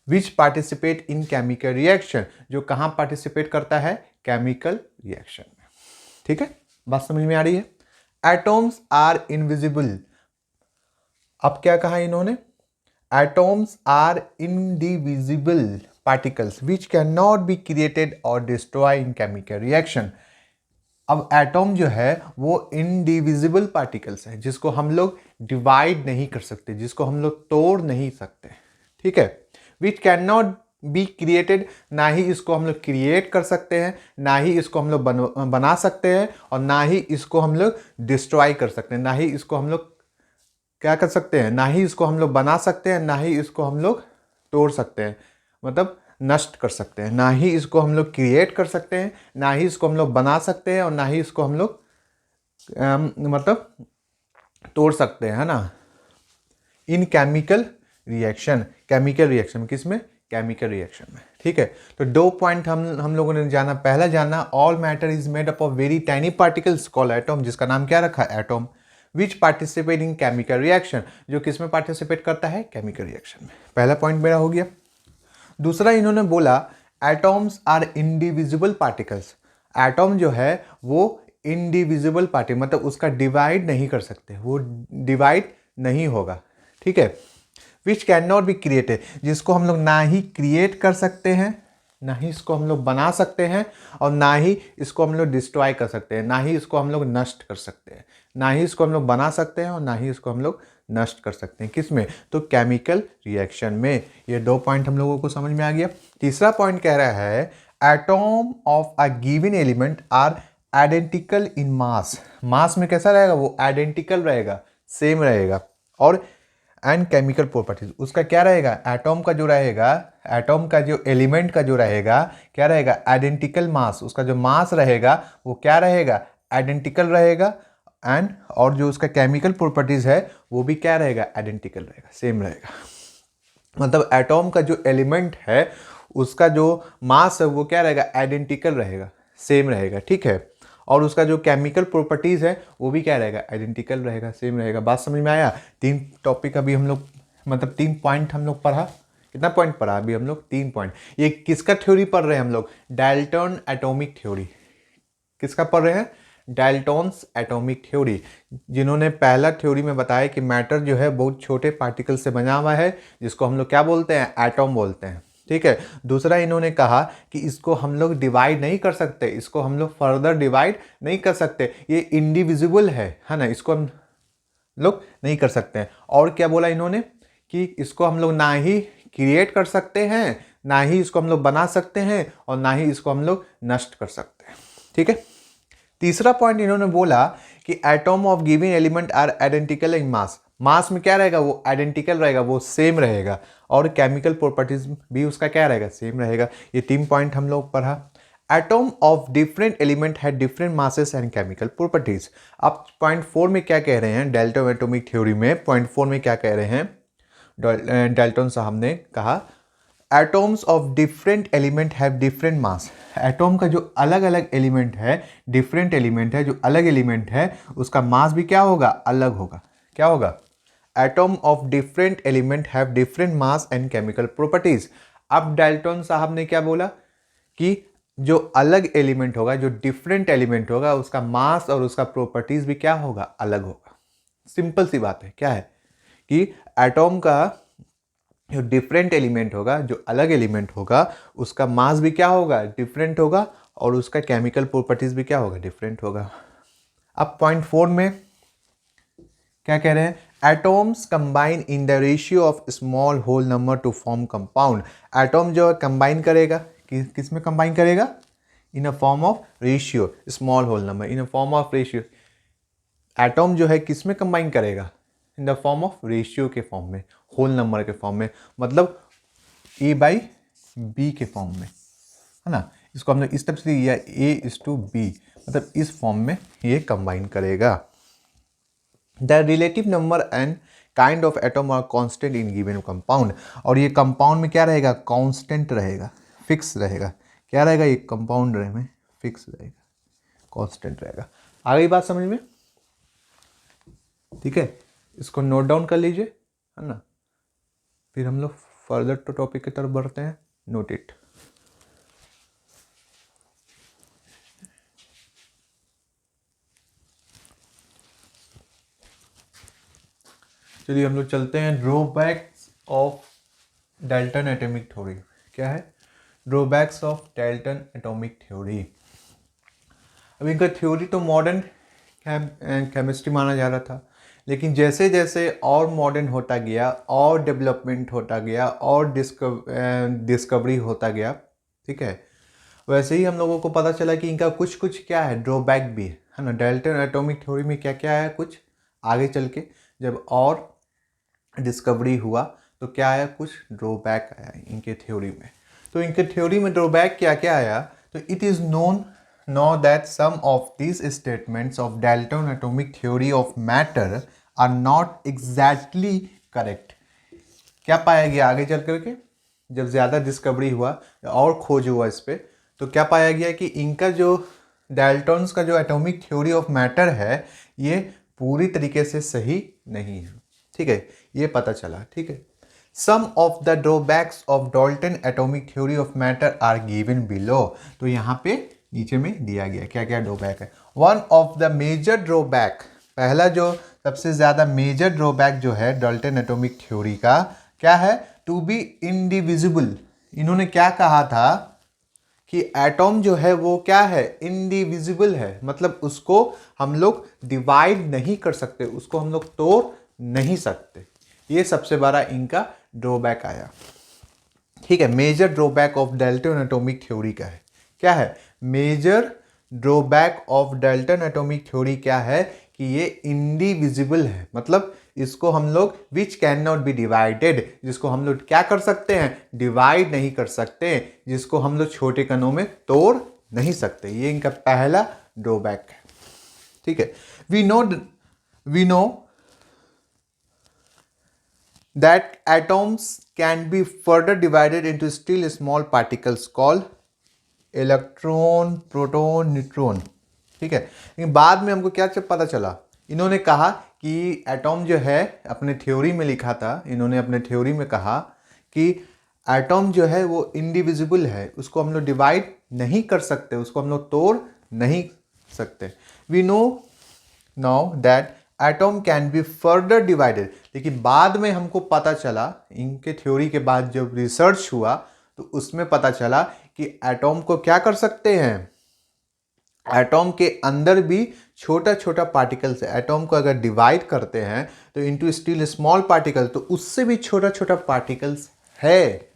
which participate in chemical reaction. जो कहाँ पार्टिसिपेट करता है, केमिकल रिएक्शन में। ठीक है, बात समझ में आ रही है। Atoms are invisible. अब क्या कहा इन्होंने, atoms are indivisible particles which can not be created or destroy in chemical reaction. अब एटॉम जो है वो इंडिविजिबल पार्टिकल्स है, जिसको हम लोग डिवाइड नहीं कर सकते, जिसको हम लोग तोड़ नहीं सकते। ठीक है, विच कैन नॉट बी क्रिएटेड, ना ही इसको हम लोग क्रिएट कर सकते हैं, ना ही इसको हम लोग बना सकते हैं, और ना ही इसको हम लोग डिस्ट्रॉय कर सकते हैं, ना ही इसको हम लोग क्या कर सकते हैं, ना ही इसको हम लोग बना सकते हैं, ना ही इसको हम लोग तोड़ सकते हैं, मतलब नष्ट कर सकते हैं। ना ही इसको हम लोग क्रिएट कर सकते हैं, ना ही इसको हम लोग बना सकते हैं, और ना ही इसको हम लोग मतलब तोड़ सकते हैं, है ना। इन केमिकल रिएक्शन, केमिकल रिएक्शन में, किस में, केमिकल रिएक्शन में। ठीक है, तो दो पॉइंट हम लोगों ने जाना। पहला जाना, all matter is made up of very tiny particles called atom, जिसका नाम क्या रखा, atom, which participate in chemical reaction, जो किस में पार्टिसिपेट करता है, केमिकल रिएक्शन में। पहला पॉइंट मेरा हो गया। दूसरा इन्होंने बोला, atoms are indivisible particles. Atom जो है वो इंडिविजिबल पार्टिकल, मतलब उसका डिवाइड नहीं कर सकते, वो डिवाइड नहीं होगा। ठीक है, विच कैन नॉट बी क्रिएटेड, जिसको हम लोग ना ही क्रिएट कर सकते हैं, ना ही इसको हम लोग बना सकते हैं, और ना ही इसको हम लोग डिस्ट्रॉय कर सकते हैं, ना ही इसको हम लोग नष्ट कर सकते हैं, ना ही इसको हम लोग बना सकते हैं, और ना ही इसको हम लोग नष्ट कर सकते हैं। किस में, तो केमिकल रिएक्शन में। ये दो पॉइंट हम लोगों को समझ में आ गया। तीसरा पॉइंट कह रहा है, atom of a given element are identical in mass. Mass में कैसा रहेगा, वो आइडेंटिकल रहेगा, सेम रहेगा। और एंड केमिकल प्रॉपर्टीज, उसका क्या रहेगा, एटॉम का जो रहेगा, एटॉम का जो एलिमेंट का जो रहेगा क्या रहेगा, आइडेंटिकल मास। उसका जो मास रहेगा वो क्या रहेगा, आइडेंटिकल रहेगा। एंड और जो उसका केमिकल प्रॉपर्टीज है वो भी क्या रहेगा, आइडेंटिकल रहेगा, सेम रहेगा। मतलब एटॉम का जो एलिमेंट है उसका जो मास है वो क्या रहेगा, आइडेंटिकल रहेगा, सेम रहेगा। ठीक है, और उसका जो केमिकल प्रॉपर्टीज़ है वो भी क्या रहेगा, आइडेंटिकल रहेगा, सेम रहेगा। बात समझ में आया। तीन टॉपिक अभी हम लोग, मतलब 3 पॉइंट हम लोग पढ़ा। कितना पॉइंट पढ़ा अभी हम लोग, 3 पॉइंट। ये किसका थ्योरी पढ़ रहे हैं हम लोग, डाल्टन एटॉमिक थ्योरी। किसका पढ़ रहे हैं, डाल्टन्स एटॉमिक थ्योरी। जिन्होंने पहला थ्योरी में बताया कि मैटर जो है बहुत छोटे पार्टिकल से बना हुआ है, जिसको हम लोग क्या बोलते हैं, एटॉम बोलते हैं। ठीक है, दूसरा इन्होंने कहा कि इसको हम लोग डिवाइड नहीं कर सकते, इसको हम लोग फर्दर डिवाइड नहीं कर सकते, ये इंडिविजिबल है ना, इसको हम लोग नहीं कर सकते हैं। और क्या बोला इन्होंने कि इसको हम लोग ना ही क्रिएट कर सकते हैं, ना ही इसको हम लोग बना सकते हैं, और ना ही इसको हम लोग नष्ट कर सकते हैं। ठीक है, तीसरा पॉइंट इन्होंने बोला कि atom of given element are identical in mass. Mass में क्या रहेगा, वो आइडेंटिकल रहेगा, वो सेम रहेगा। और केमिकल प्रॉपर्टीज भी उसका क्या रहेगा, सेम रहेगा। ये 3 पॉइंट हम लोग पढ़ा। एटॉम ऑफ डिफरेंट एलिमेंट है different masses and chemical properties. अब पॉइंट 4 में क्या कह रहे हैं, डाल्टन एटॉमिक थ्योरी में पॉइंट 4 में क्या कह रहे हैं, डाल्टन साहब ने कहा, atoms of different element have different mass. Atom का जो अलग अलग एलिमेंट है, डिफरेंट एलिमेंट है, जो अलग एलिमेंट है, उसका मास भी क्या होगा, अलग होगा। क्या होगा, atom of different element have different mass and chemical properties. अब डाल्टन साहब ने क्या बोला कि जो अलग एलिमेंट होगा, जो डिफरेंट एलिमेंट होगा, उसका मास और उसका प्रॉपर्टीज भी क्या होगा, अलग होगा। सिंपल सी बात है, क्या है कि एटॉम का जो डिफरेंट एलिमेंट होगा, जो अलग एलिमेंट होगा, उसका मास भी क्या होगा, डिफरेंट होगा, और उसका केमिकल प्रॉपर्टीज भी क्या होगा, डिफरेंट होगा। अब पॉइंट 4 में क्या कह रहे हैं, atoms combine in the ratio of small whole number to form compound. Atom जो है कंबाइन करेगा, किस में कंबाइन करेगा, in a form of ratio, small whole number, in a form of ratio. Atom जो है किस में कंबाइन करेगा, in the form of ratio के फॉर्म में, होल नंबर के फॉर्म में, मतलब A/B के फॉर्म में, है ना। इसको हमने इस तरफ से लिया A:B, मतलब इस फॉर्म में ये कंबाइन करेगा। The relative number and kind of atom are constant in given compound, और ये कंपाउंड में क्या रहेगा, कांस्टेंट रहेगा, फिक्स रहेगा। क्या रहेगा, ये कंपाउंड में फिक्स रहेगा, कांस्टेंट रहेगा। आ गई बात समझ में? ठीक है, इसको नोट डाउन कर लीजिए, है ना। फिर हम लोग फर्दर टू टॉपिक की तरफ बढ़ते हैं। Note it. चलिए हम लोग चलते हैं drawbacks of Dalton atomic theory. क्या है? Drawbacks of Dalton atomic theory. अब इनका थ्योरी तो मॉडर्न केमिस्ट्री माना जा रहा था, लेकिन जैसे जैसे और मॉडर्न होता गया और डेवलपमेंट होता गया और डिस्कवरी होता गया, ठीक है, वैसे ही हम लोगों को पता चला कि इनका कुछ कुछ क्या है, ड्रॉबैक भी है ना। डाल्टन एटॉमिक थ्योरी में क्या क्या है, कुछ आगे चल के जब और डिस्कवरी हुआ तो क्या आया, कुछ ड्रॉबैक आया इनके थ्योरी में। तो इनके थ्योरी में ड्रॉबैक क्या क्या आया, तो it is known now that some of these statements of Dalton atomic theory of matter are not exactly correct। क्या पाया गया आगे चल करके, जब ज़्यादा डिस्कवरी हुआ और खोज हुआ इस पर, तो क्या पाया गया कि इनका जो डाल्टन्स का जो एटॉमिक थ्योरी ऑफ मैटर है ये पूरी तरीके से सही नहीं है। ठीक है, ये पता चला। ठीक है, some of the drawbacks of Dalton atomic theory of matter are given below. तो यहाँ पे नीचे में दिया गया क्या क्या ड्रॉबैक है। One of the major drawback, पहला जो सबसे ज़्यादा मेजर ड्रॉबैक जो है डाल्टन एटॉमिक थ्योरी का, क्या है, टू बी इनडिविजिबल। इन्होंने क्या कहा था कि एटॉम जो है वो क्या है, इनडिविजिबल है, मतलब उसको हम लोग डिवाइड नहीं कर सकते, उसको हम लोग तोड़ नहीं सकते। ये सबसे बड़ा इनका ड्रॉबैक आया। ठीक है, major drawback of Dalton atomic theory का है। क्या है major drawback of Dalton atomic theory, क्या है कि ये इंडिविजिबल है, मतलब इसको हम लोग विच कैन नॉट बी डिवाइडेड, जिसको हम लोग क्या कर सकते हैं, डिवाइड नहीं कर सकते, जिसको हम लोग छोटे कणों में तोड़ नहीं सकते। ये इनका पहला ड्रॉबैक है। ठीक है, we know that atoms can be further divided into still small particles called electron, proton, neutron. ठीक है, लेकिन बाद में हमको क्या पता चला, इन्होंने कहा कि एटॉम जो है, अपने थ्योरी में लिखा था, इन्होंने अपने थ्योरी में कहा कि एटॉम जो है वो इंडिविजिबल है, उसको हम लोग डिवाइड नहीं कर सकते, उसको हम लोग तोड़ नहीं सकते। We know now that atom can be further divided. लेकिन बाद में हमको पता चला, इनके थ्योरी के बाद जब रिसर्च हुआ तो उसमें पता चला कि एटॉम को क्या कर सकते हैं, एटॉम के अंदर भी छोटा छोटा पार्टिकल्स है। एटॉम को अगर डिवाइड करते हैं तो इनटू स्टिल स्मॉल पार्टिकल, तो उससे भी छोटा छोटा पार्टिकल्स है,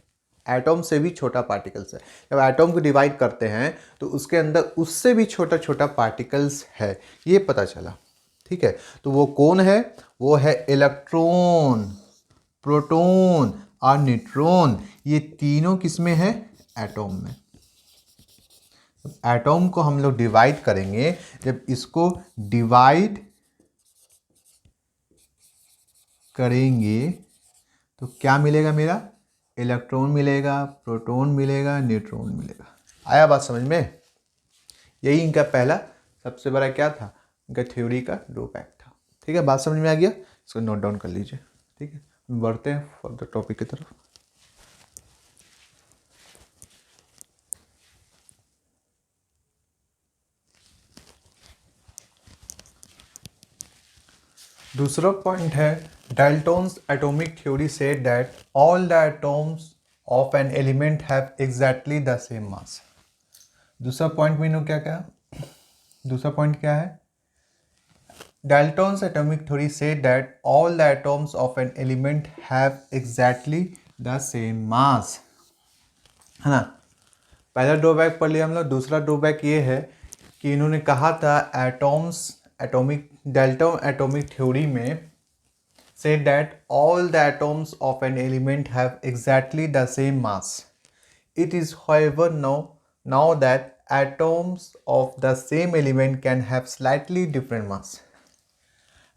एटॉम से भी छोटा पार्टिकल्स है। जब एटॉम को डिवाइड करते हैं तो उसके अंदर उससे भी छोटा छोटा पार्टिकल्स है, ये पता चला। ठीक है, तो वो कौन है, वो है इलेक्ट्रॉन, प्रोटॉन और न्यूट्रॉन। ये तीनों किसमें है, एटॉम में। एटॉम को हम लोग डिवाइड करेंगे, जब इसको डिवाइड करेंगे तो क्या मिलेगा, मेरा इलेक्ट्रॉन मिलेगा, प्रोटॉन मिलेगा, न्यूट्रॉन मिलेगा। आया बात समझ में? यही इनका पहला सबसे बड़ा क्या था, इनका थ्योरी का ड्रॉबैक था। ठीक है, बात समझ में आ गया, इसको नोट डाउन कर लीजिए। ठीक है, बढ़ते हैं फर्दर टॉपिक की तरफ। दूसरा पॉइंट है, Dalton's atomic theory said that all the atoms of an element have exactly the same mass. दूसरा पॉइंट मीनू क्या क्या, दूसरा पॉइंट क्या है, Dalton's atomic theory said that all the atoms of an element have exactly the same mass, है ना। पहला drawback पढ़ लिया हम लोग। दूसरा ड्रॉबैक ये है कि इन्होंने कहा था atoms atomic Dalton atomic theory में said that all the atoms of an element have exactly the same mass. It is however now that atoms of the same element can have slightly different mass.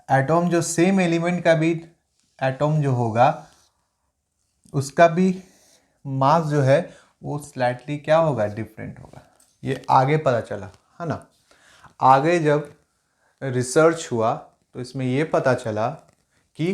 Atom जो same element का भी atom जो होगा उसका भी मास जो है वो स्लाइटली क्या होगा, डिफरेंट होगा। ये आगे पता चला है ना। आगे जब रिसर्च हुआ तो इसमें ये पता चला कि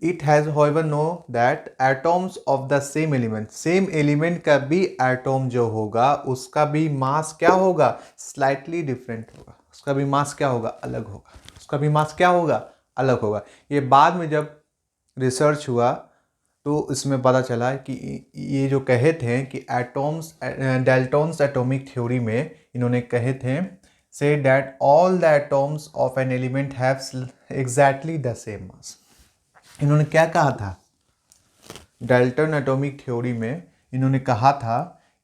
it has however know that atoms of the same element, same element का भी एटम जो होगा उसका भी मास क्या होगा, स्लाइटली डिफरेंट होगा। उसका भी मास क्या होगा, अलग होगा। उसका भी मास क्या होगा, अलग होगा। ये बाद में जब रिसर्च हुआ तो इसमें पता चला कि ये जो कहे थे कि एटम्स, डाल्टन्स एटॉमिक थ्योरी में इन्होंने कहे थे say that all the atoms of an element have exactly the same mass. इन्होंने क्या कहा था, डाल्टन एटॉमिक थ्योरी में इन्होंने कहा था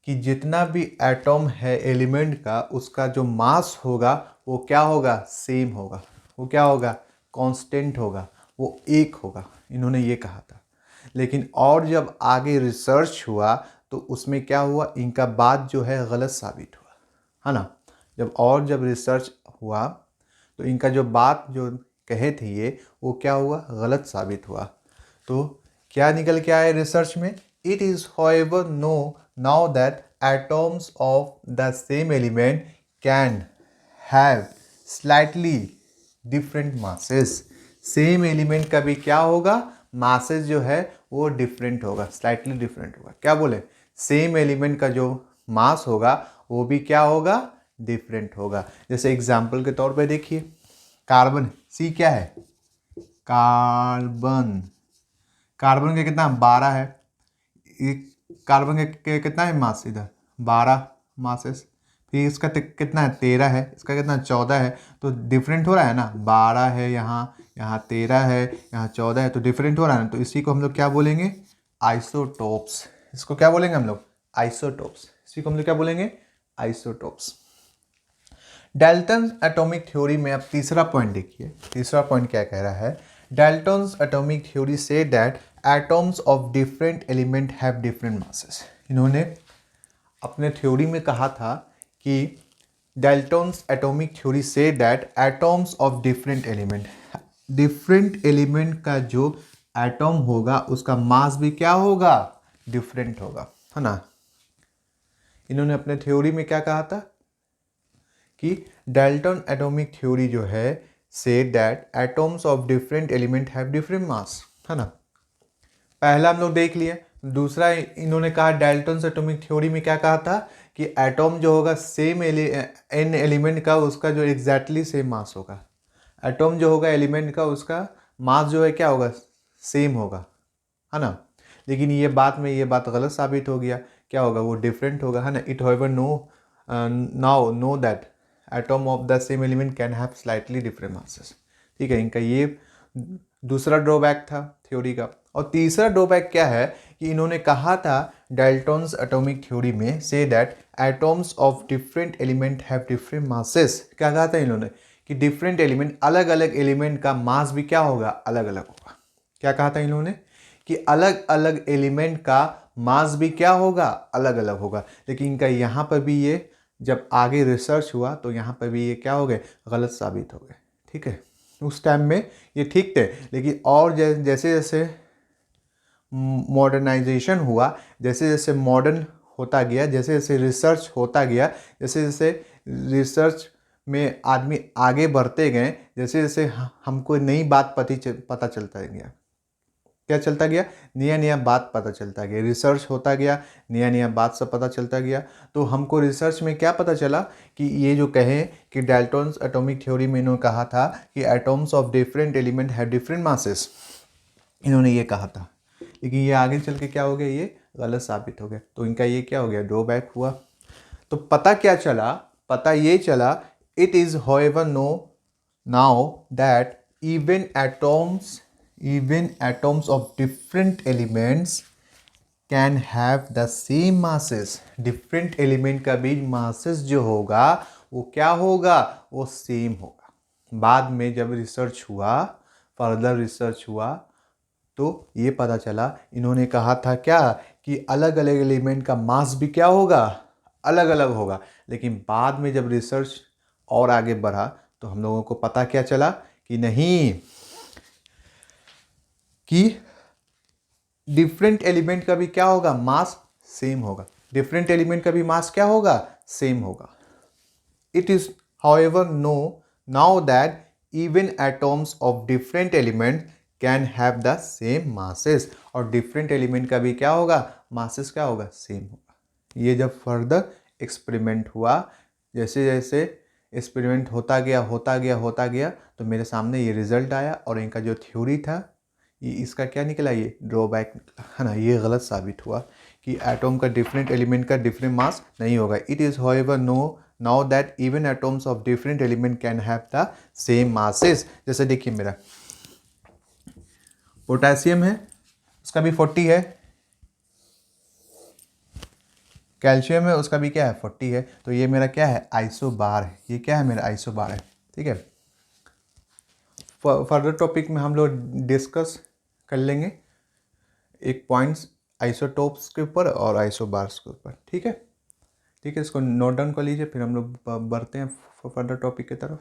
कि जितना भी एटम है एलिमेंट का उसका जो मास होगा वो क्या होगा, सेम होगा। वो क्या होगा, कांस्टेंट होगा, वो एक होगा। इन्होंने ये कहा था। लेकिन और जब आगे रिसर्च हुआ तो उसमें क्या हुआ, इनका बात जो है गलत साबित हुआ, है ना। जब रिसर्च हुआ तो इनका जो बात जो कहे थे ये वो क्या हुआ, गलत साबित हुआ। तो क्या निकल के आया रिसर्च में, it is however know now that atoms of the same element can have slightly different masses. Same element का भी क्या होगा, मासेस जो है वो डिफरेंट होगा, स्लाइटली डिफरेंट होगा। क्या बोले, सेम एलिमेंट का जो मास होगा वो भी क्या होगा, डिफरेंट होगा। जैसे एग्जाम्पल के तौर पे देखिए, कार्बन सी क्या है, कार्बन, कार्बन का कितना 12 है। कार्बन के कितना है मास, इधर 12 मासेस। फिर इसका कितना है, 13 है। इसका कितना 14 है। तो डिफरेंट हो रहा है ना, 12 है यहाँ, यहाँ 13 है, यहाँ 14 है, तो डिफरेंट हो रहा है ना। तो इसी को हम लोग क्या बोलेंगे, आइसोटोप्स। इसको क्या बोलेंगे हम लोग, आइसोटोप्स। इसी को हम लोग क्या बोलेंगे, आइसोटोप्स। डाल्टन एटॉमिक थ्योरी में अब तीसरा पॉइंट देखिए, तीसरा पॉइंट क्या कह रहा है, Dalton's atomic theory say that atoms of different element have different masses. इन्होंने अपने थ्योरी में कहा था कि Dalton's atomic theory say that atoms of different element, different element का जो एटम होगा उसका मास भी क्या होगा, डिफरेंट होगा, है ना। इन्होंने अपने थ्योरी में क्या कहा था कि डाल्टन एटॉमिक थ्योरी जो है say that atoms of different element have different mass, है ना। पहला हम लोग देख लिए। दूसरा इन्होंने कहा डाल्टन एटॉमिक थ्योरी में क्या कहा था कि एटम जो होगा सेम एन एलिमेंट का उसका जो एग्जैक्टली सेम मास होगा। एटम जो होगा एलिमेंट का उसका मास जो है क्या होगा, सेम होगा, है ना। लेकिन ये बात में ये बात गलत साबित हो गया। क्या होगा, वो डिफरेंट होगा, है ना। It however no now know that atom of the same element can have slightly different masses. ठीक है, इनका ये दूसरा ड्रॉबैक था थ्योरी का। और तीसरा ड्रॉबैक क्या है कि इन्होंने कहा था डाल्टन्स एटॉमिक थ्योरी में say that atoms of different element have different masses. क्या कहा था इन्होंने कि डिफरेंट एलिमेंट, अलग अलग एलिमेंट का मास भी क्या होगा, अलग अलग होगा। क्या कहा था इन्होंने कि अलग अलग एलिमेंट का मास भी क्या होगा, अलग अलग होगा। लेकिन इनका यहाँ पर भी ये जब आगे रिसर्च हुआ तो यहाँ पर भी ये क्या हो गए, गलत साबित हो गए। ठीक है, उस टाइम में ये ठीक थे, लेकिन और जैसे जैसे मॉडर्नाइजेशन हुआ, जैसे जैसे मॉडर्न होता गया, जैसे जैसे रिसर्च होता गया, जैसे जैसे रिसर्च में आदमी आगे बढ़ते गए, जैसे जैसे हमको नई बात पता चलता गया। क्या चलता गया, नया नया बात पता चलता गया, रिसर्च होता गया, नया नया बात सब पता चलता गया। तो हमको रिसर्च में क्या पता चला कि ये जो कहें कि डाल्टन्स एटॉमिक थ्योरी में इन्होंने कहा था कि atoms of different element have different masses, इन्होंने ये कहा था। लेकिन ये आगे चल के क्या हो गया, ये गलत साबित हो गया। तो इनका ये क्या हो गया, ड्रॉबैक हुआ। तो पता क्या चला, पता ये चला, it is however know now that even atoms of different elements can have the same masses। Different element का भी मासेस जो होगा वो क्या होगा, वो सेम होगा। बाद में जब रिसर्च हुआ, फर्दर रिसर्च हुआ, तो ये पता चला, इन्होंने कहा था क्या कि अलग अलग एलिमेंट का मास भी क्या होगा, अलग अलग होगा। लेकिन बाद में जब रिसर्च और आगे बढ़ा तो हम लोगों को पता क्या चला कि नहीं, कि डिफरेंट एलिमेंट का भी क्या होगा, मास सेम होगा। डिफरेंट एलिमेंट का भी मास क्या होगा, सेम होगा। It is, however, now that even atoms of different element can have the same masses, और different element का भी क्या होगा, masses क्या होगा, same होगा। ये जब फर्दर एक्सपेरिमेंट हुआ, जैसे जैसे एक्सपेरिमेंट होता गया तो मेरे सामने ये रिजल्ट आया, और इनका जो थ्योरी था ये इसका क्या निकला, ये ड्रॉबैक निकला, है ना। ये गलत साबित हुआ कि एटॉम का डिफरेंट एलिमेंट का डिफरेंट मास नहीं होगा। It is however now that even atoms of different element can have the same masses। जैसे देखिए मेरा पोटेशियम है, उसका भी 40 है, कैल्शियम है, उसका भी क्या है, 40 है। तो ये मेरा क्या है, आइसोबार है। ये क्या है, मेरा आइसोबार है, ठीक है। फर्दर टॉपिक में हम लोग डिस्कस कर लेंगे एक पॉइंट्स आइसोटोप्स के ऊपर और आइसोबार्स के ऊपर, ठीक है। ठीक है, इसको नोट डाउन कर लीजिए, फिर हम लोग बढ़ते हैं फर्दर टॉपिक की तरफ।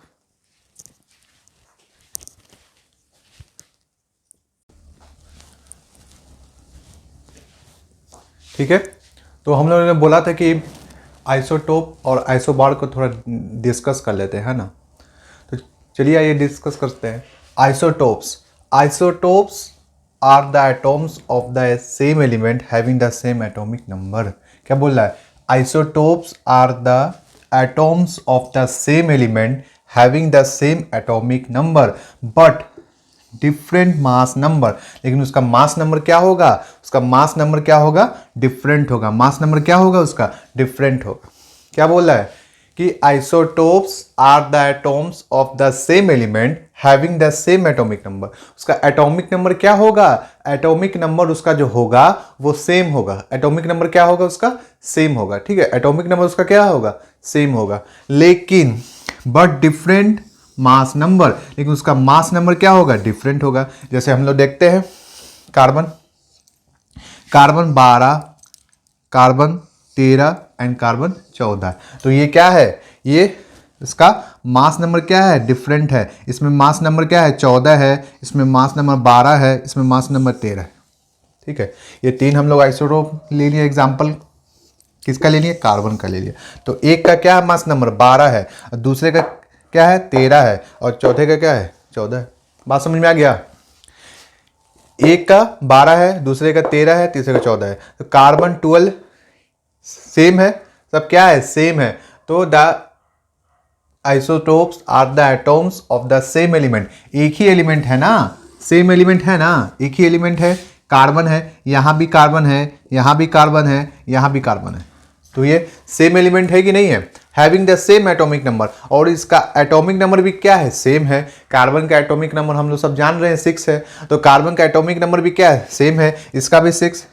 ठीक है, तो हम लोगों ने बोला था कि आइसोटोप और आइसोबार को थोड़ा डिस्कस कर लेते हैं, है ना। तो चलिए आइए डिस्कस करते हैं। Isotopes are the atoms of the same element having the same atomic number. क्या बोल रहा है, isotopes are the atoms of the same element having the same atomic number but different mass number. लेकिन उसका mass number क्या होगा, उसका mass number क्या होगा, डिफरेंट होगा। मास नंबर क्या होगा उसका, डिफरेंट होगा। क्या बोल रहा है कि isotopes are the atoms of the same element having the same atomic number. उसका एटॉमिक नंबर क्या होगा, एटॉमिक नंबर उसका जो होगा वो सेम होगा। एटॉमिक नंबर क्या होगा उसका, सेम होगा, ठीक है। एटॉमिक नंबर उसका क्या होगा, सेम होगा। लेकिन बट डिफरेंट मास नंबर, लेकिन उसका मास नंबर क्या होगा, डिफरेंट होगा। जैसे हम लोग देखते हैं कार्बन 12, कार्बन 13 एंड कार्बन 14। तो ये क्या है, ये इसका मास नंबर क्या है, डिफरेंट है। इसमें मास नंबर क्या है, 14 है, इसमें मास नंबर 12 है, इसमें मास नंबर 13 है, ठीक है। ये तीन हम लोग आइसोटोप ले लिए, एग्जाम्पल किसका ले लिए, कार्बन का ले लिया। तो एक का क्या है, मास नंबर 12 है, और दूसरे का क्या है, 13 है, और चौथे का क्या है, 14 है। बात समझ में आ गया। एक का 12 है, दूसरे का 13 है, तीसरे का 14 है। तो कार्बन 12 सेम है, सब क्या है, सेम है। तो the isotopes are the atoms of the same element. एक ही एलिमेंट है ना, सेम एलिमेंट है ना, एक ही एलिमेंट है, कार्बन है, यहां भी कार्बन है, यहां भी कार्बन है, यहां भी कार्बन है। तो ये सेम एलिमेंट है कि नहीं है, having the same atomic number. और इसका एटॉमिक नंबर भी क्या है, सेम है। कार्बन का एटॉमिक नंबर हम लोग सब जान रहे हैं 6 है, तो कार्बन का एटॉमिक नंबर भी क्या है, सेम है। इसका भी 6,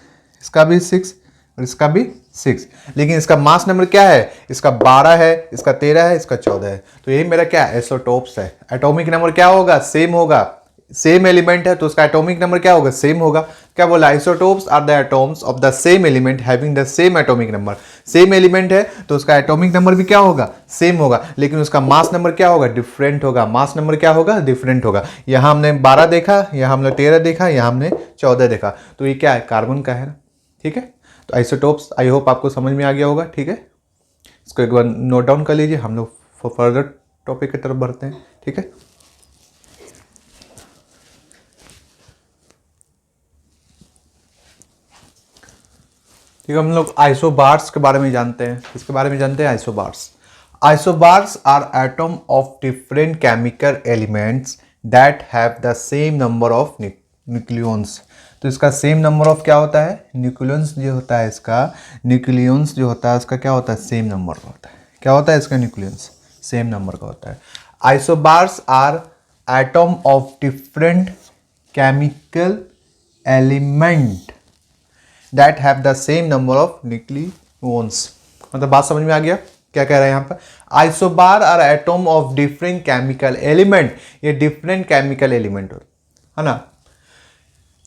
इसका भी 6 और इसका भी 6। लेकिन इसका मास नंबर क्या है, इसका 12 है, इसका 13 है, इसका 14 है। तो यही मेरा क्या आइसोटोप्स है। एटॉमिक नंबर क्या होगा, सेम होगा। सेम एलिमेंट है तो उसका एटॉमिक नंबर क्या होगा, सेम होगा। क्या बोला, isotopes are the atoms of the same element having the same atomic number. Same element है तो उसका एटॉमिक नंबर भी क्या होगा, सेम होगा। लेकिन उसका मास नंबर क्या होगा, डिफरेंट होगा। मास नंबर क्या होगा, डिफरेंट होगा। यहां हमने 12 देखा, यहां हमने 13 देखा, यहां हमने 14 देखा। तो ये क्या है, कार्बन का है ना, ठीक है। तो आइसोटोप्स आई होप आपको समझ में आ गया होगा, ठीक है। इसको एक बार नोट डाउन कर लीजिए, हम लोग फर्दर टॉपिक की तरफ बढ़ते हैं, ठीक है। ठीक है, हम लोग आइसोबार्स के बारे में जानते हैं। इसके बारे में जानते हैं, isobars. Isobars are atom of different chemical elements that have the same number of nucleons. तो इसका सेम नंबर ऑफ क्या होता है, न्यूक्लियॉन्स जो होता है, इसका न्यूक्लियॉन्स जो होता है उसका क्या होता है, सेम नंबर का होता है। क्या होता है, इसका न्यूक्लियॉन्स सेम नंबर का होता है। Isobars are atom of different chemical element that have the same number of nucleons. मतलब बात समझ में आ गया, क्या कह रहे हैं यहाँ पर। Isobar are atom of different chemical element, ये डिफरेंट केमिकल एलिमेंट है ना,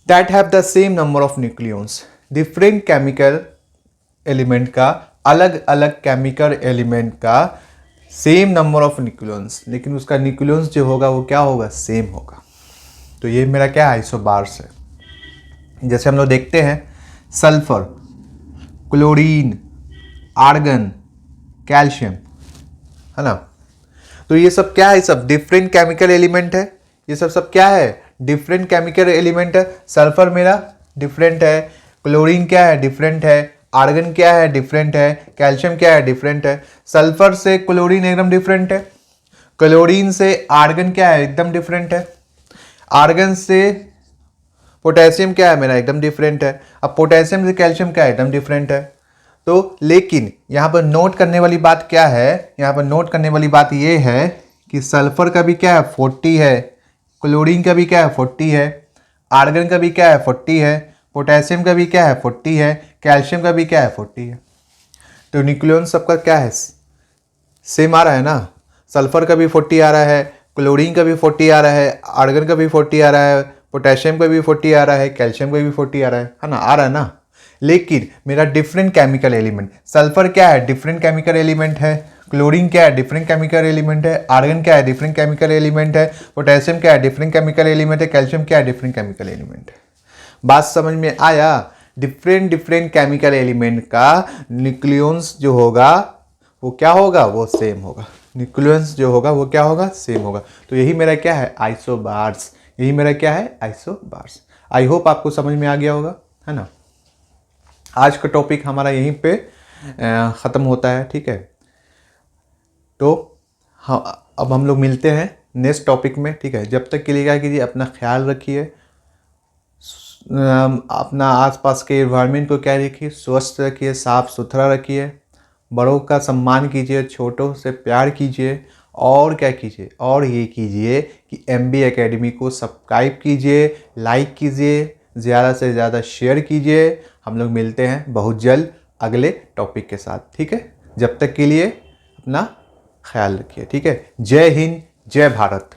that have the same number of nucleons. Different chemical element का अलग अलग केमिकल एलिमेंट का सेम नंबर ऑफ न्यूक्लियॉन्स, लेकिन उसका न्यूक्लियॉन्स जो होगा वो क्या होगा, सेम होगा। तो ये मेरा क्या है, आइसोबार्स है। जैसे हम लोग देखते हैं सल्फर, क्लोरीन, आर्गन, कैल्शियम, है ना। तो ये सब क्या है, सब डिफरेंट केमिकल एलिमेंट है। ये सब क्या है, डिफरेंट केमिकल एलिमेंट है। सल्फर मेरा डिफरेंट है, क्लोरीन क्या है, डिफरेंट है, आर्गन क्या है, डिफरेंट है, कैल्शियम क्या है, डिफरेंट है। सल्फर से क्लोरीन एकदम डिफरेंट है, क्लोरीन से आर्गन क्या है, एकदम डिफरेंट है, आर्गन से पोटेशियम क्या है मेरा, एकदम डिफरेंट है। अब पोटेशियम से कैल्शियम क्या है, एकदम डिफरेंट है। तो लेकिन यहाँ पर नोट करने वाली बात क्या है, यहाँ पर नोट करने वाली बात ये है कि सल्फर का भी क्या है 40 है, क्लोरीन का भी क्या है 40 है, आर्गन का भी क्या है 40 है, पोटेशियम का भी क्या है 40 है, कैल्शियम का भी क्या है 40 है। तो न्यूक्लियॉन सबका क्या है, सेम आ रहा है ना। सल्फर का भी 40 आ रहा है, क्लोरीन का भी 40 आ रहा है, आर्गन का भी 40 आ रहा है, पोटेशियम का भी 40 आ रहा है, कैल्शियम का भी 40 आ रहा है ना, आ रहा है ना। लेकिन मेरा डिफरेंट केमिकल एलिमेंट, सल्फर क्या है, डिफरेंट केमिकल एलिमेंट है, क्लोरीन क्या है, डिफरेंट केमिकल एलिमेंट है, आर्गन क्या है, डिफरेंट केमिकल एलिमेंट है, पोटेशियम क्या है, डिफरेंट केमिकल एलिमेंट है, कैल्शियम क्या है, डिफरेंट केमिकल एलिमेंट है। बात समझ में आया। डिफरेंट डिफरेंट केमिकल एलिमेंट का न्यूक्लियॉन्स जो होगा वो क्या होगा, वो सेम होगा। न्यूक्लियॉन्स जो होगा वो क्या होगा, सेम होगा। तो यही मेरा क्या है, आइसोबार्स। यही मेरा क्या है, आइसोबार्स। आई होप आपको समझ में आ गया होगा, है ना। आज का टॉपिक हमारा यहीं पे ख़त्म होता है, ठीक है। तो हाँ, अब हम लोग मिलते हैं नेक्स्ट टॉपिक में, ठीक है। जब तक के लिए क्या कीजिए, अपना ख्याल रखिए, अपना आसपास के इन्वायरमेंट को क्या रखिए, स्वस्थ रखिए, साफ सुथरा रखिए, बड़ों का सम्मान कीजिए, छोटों से प्यार कीजिए, और क्या कीजिए, और ये कीजिए कि MB एकेडमी को सब्सक्राइब कीजिए, लाइक कीजिए, ज़्यादा से ज़्यादा शेयर कीजिए। हम लोग मिलते हैं बहुत जल्द अगले टॉपिक के साथ, ठीक है। जब तक के लिए अपना ख्याल रखिए, ठीक है। जय हिंद, जय भारत।